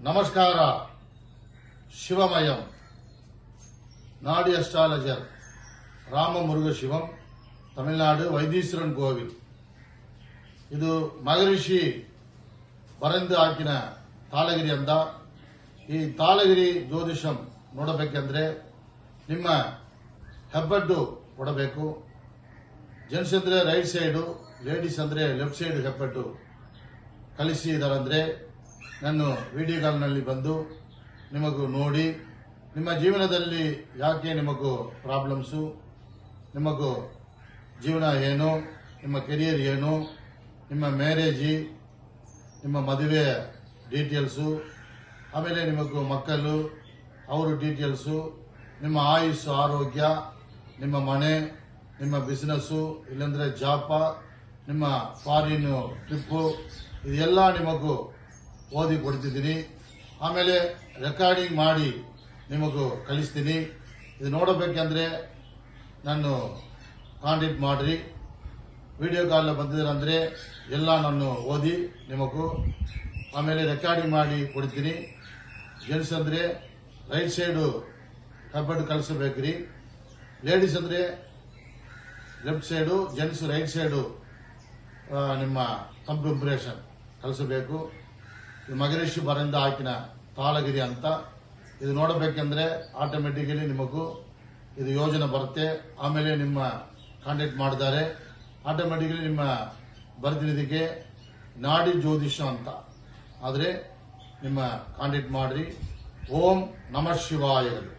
நமஸ்கார சிவமயம் நாடி அஸ்ட்ராலஜர் ராமமுருக சிவம் தமிழ்நாடு வைத்தீஸ்வரன் கோவில் ಇದು ಮಹರ್ಷಿ ಬರೆದು ಹಾಕಿನ ತಾಳಗಿರಿ ಅಂತ ಈ ತಾಳಗಿರಿ ಜ್ಯೋತಿಷಂ ನೋಡಬೇಕಂದ್ರೆ ನಿಮ್ಮ ಹೆಬ್ಬೆಟ್ಟು ಕೊಡಬೇಕು. ಜೆಂಟ್ಸ್ ಅಂದ್ರೆ ರೈಟ್ ಸೈಡ್, ಲೇಡೀಸ್ ಅಂದ್ರೆ ಲೆಫ್ಟ್ ಸೈಡ್ ಹೆಬ್ಬೆಟ್ಟು ಕಳಿಸಿದಾರಂದ್ರೆ ನಾನು ವಿಡಿಯೋ ಕಾಲ್ನಲ್ಲಿ ಬಂದು ನಿಮಗೂ ನೋಡಿ ನಿಮ್ಮ ಜೀವನದಲ್ಲಿ ಯಾಕೆ ನಿಮಗೂ ಪ್ರಾಬ್ಲಮ್ಸು, ನಿಮಗೂ ಜೀವನ ಏನು, ನಿಮ್ಮ ಕೆರಿಯರ್ ಏನು, ನಿಮ್ಮ ಮ್ಯಾರೇಜಿ, ನಿಮ್ಮ ಮದುವೆ ಡೀಟೇಲ್ಸು, ಆಮೇಲೆ ನಿಮಗೂ ಮಕ್ಕಳು ಅವರ ಡೀಟೇಲ್ಸು, ನಿಮ್ಮ ಆಯುಸ್ಸು, ಆರೋಗ್ಯ, ನಿಮ್ಮ ಮನೆ, ನಿಮ್ಮ ಬಿಸ್ನೆಸ್ಸು, ಇಲ್ಲಂದ್ರೆ ಜಾಪ, ನಿಮ್ಮ ಫಾರಿನ್ ಟ್ರಿಪ್ಪು, ಇದೆಲ್ಲ ನಿಮಗೂ ಓದಿ ಕೊಡ್ತಿದ್ದೀನಿ. ಆಮೇಲೆ ರೆಕಾರ್ಡಿಂಗ್ ಮಾಡಿ ನಿಮಗೂ ಕಳಿಸ್ತೀನಿ. ಇದು ನೋಡಬೇಕಂದ್ರೆ ನಾನು ಕಾಂಟ್ಯಾಕ್ಟ್ ಮಾಡ್ರಿ. ವಿಡಿಯೋ ಕಾಲ್ ಬಂದಿದ್ರಂದ್ರೆ ಎಲ್ಲ ನಾನು ಓದಿ ನಿಮಗೂ ಆಮೇಲೆ ರೆಕಾರ್ಡಿಂಗ್ ಮಾಡಿ ಕೊಡ್ತೀನಿ. ಜೆಂಟ್ಸ್ ಅಂದ್ರೆ ರೈಟ್ ಸೈಡು ಹೆಬ್ಬೆಟ್ಟು ಕಳಿಸಬೇಕ್ರಿ, ಲೇಡೀಸ್ ಅಂದ್ರೆ left side, gents right side ನಿಮ್ಮ ಥಂಬ್ ಇಂಪ್ರೆಷನ್ ಕಳಿಸಬೇಕು. ಇದು ಮಹರ್ಷಿ ಬರೆದು ಹಾಕಿನ ತಾಳಗಿರಿ ಅಂತ. ಇದು ನೋಡಬೇಕಂದ್ರೆ ಆಟೋಮೆಟಿಕಲಿ ನಿಮಗೂ ಇದು ಯೋಜನೆ ಬರುತ್ತೆ. ಆಮೇಲೆ ನಿಮ್ಮ ಕಾಂಟ್ಯಾಕ್ಟ್ ಮಾಡಿದ್ದಾರೆ, ಆಟೋಮೆಟಿಕಲಿ ನಿಮ್ಮ ಬರ್ದಿರೋದಕ್ಕೆ ನಾಡಿ ಜ್ಯೋತಿಷ ಅಂತ ಆದರೆ ನಿಮ್ಮ ಕಾಂಟ್ಯಾಕ್ಟ್ ಮಾಡ್ರಿ. ಓಂ ನಮಃ ಶಿವಾಯಗಳು.